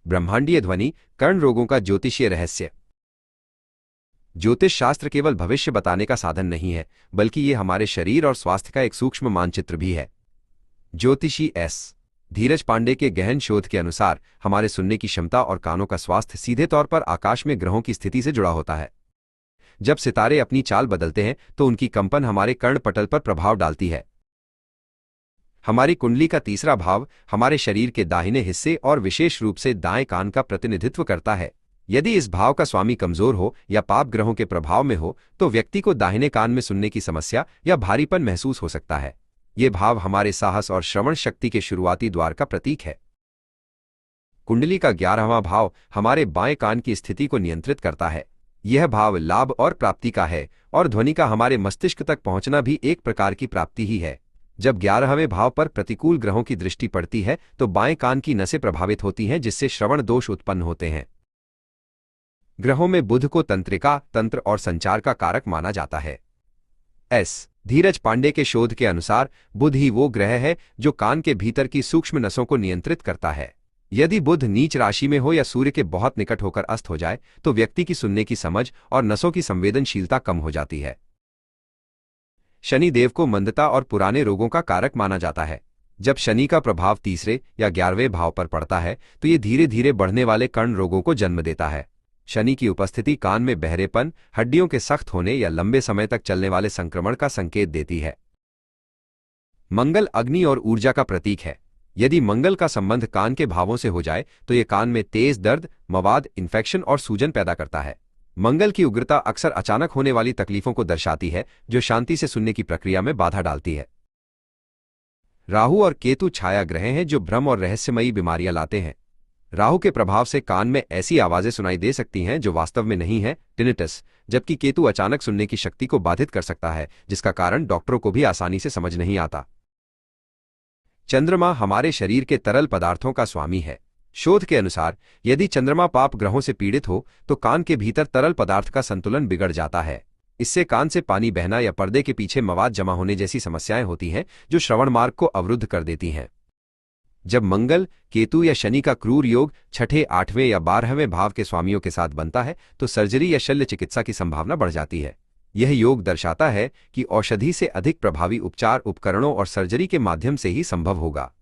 ब्रह्मांडीय ध्वनि, कर्ण रोगों का ज्योतिषीय रहस्य। ज्योतिष शास्त्र केवल भविष्य बताने का साधन नहीं है, बल्कि ये हमारे शरीर और स्वास्थ्य का एक सूक्ष्म मानचित्र भी है। ज्योतिषी धीरज पांडे के गहन शोध के अनुसार हमारे सुनने की क्षमता और कानों का स्वास्थ्य सीधे तौर पर आकाश में ग्रहों की स्थिति से जुड़ा होता है। जब सितारे अपनी चाल बदलते हैं तो उनकी कंपन हमारे कर्णपटल पर प्रभाव डालती है। हमारी कुंडली का तीसरा भाव हमारे शरीर के दाहिने हिस्से और विशेष रूप से दाएं कान का प्रतिनिधित्व करता है। यदि इस भाव का स्वामी कमजोर हो या पाप ग्रहों के प्रभाव में हो तो व्यक्ति को दाहिने कान में सुनने की समस्या या भारीपन महसूस हो सकता है। ये भाव हमारे साहस और श्रवण शक्ति के शुरुआती द्वार का प्रतीक है। कुंडली का 11वां भाव हमारे बाएं कान की स्थिति को नियंत्रित करता है। यह भाव लाभ और प्राप्ति का है और ध्वनि का हमारे मस्तिष्क तक पहुंचना भी एक प्रकार की प्राप्ति ही है। जब 11वें भाव पर प्रतिकूल ग्रहों की दृष्टि पड़ती है तो बाएं कान की नसें प्रभावित होती हैं, जिससे श्रवण दोष उत्पन्न होते हैं। ग्रहों में बुध को तंत्रिका, तंत्र और संचार का कारक माना जाता है। धीरज पांडे के शोध के अनुसार बुध ही वो ग्रह है जो कान के भीतर की सूक्ष्म नसों को नियंत्रित करता है। यदि बुध नीच राशि में हो या सूर्य के बहुत निकट होकर अस्त हो जाए तो व्यक्ति की सुनने की समझ और नसों की संवेदनशीलता कम हो जाती है। शनि देव को मंदता और पुराने रोगों का कारक माना जाता है। जब शनि का प्रभाव तीसरे या 11वें भाव पर पड़ता है तो ये धीरे धीरे बढ़ने वाले कर्ण रोगों को जन्म देता है। शनि की उपस्थिति कान में बहरेपन, हड्डियों के सख्त होने या लंबे समय तक चलने वाले संक्रमण का संकेत देती है। मंगल अग्नि और ऊर्जा का प्रतीक है। यदि मंगल का संबंध कान के भावों से हो जाए तो ये कान में तेज दर्द, मवाद, इन्फेक्शन और सूजन पैदा करता है। मंगल की उग्रता अक्सर अचानक होने वाली तकलीफों को दर्शाती है, जो शांति से सुनने की प्रक्रिया में बाधा डालती है। राहु और केतु छाया ग्रह हैं जो भ्रम और रहस्यमयी बीमारियां लाते हैं। राहु के प्रभाव से कान में ऐसी आवाजें सुनाई दे सकती हैं जो वास्तव में नहीं है, टिनिटस, जबकि केतु अचानक सुनने की शक्ति को बाधित कर सकता है, जिसका कारण डॉक्टरों को भी आसानी से समझ नहीं आता। चंद्रमा हमारे शरीर के तरल पदार्थों का स्वामी है। शोध के अनुसार यदि चंद्रमा पाप ग्रहों से पीड़ित हो तो कान के भीतर तरल पदार्थ का संतुलन बिगड़ जाता है। इससे कान से पानी बहना या पर्दे के पीछे मवाद जमा होने जैसी समस्याएं होती हैं, जो श्रवण मार्ग को अवरुद्ध कर देती हैं। जब मंगल, केतु या शनि का क्रूर योग 6ठे, 8वें या 12वें भाव के स्वामियों के साथ बनता है तो सर्जरी या शल्य चिकित्सा की संभावना बढ़ जाती है। यह योग दर्शाता है कि औषधि से अधिक प्रभावी उपचार उपकरणों और सर्जरी के माध्यम से ही संभव होगा।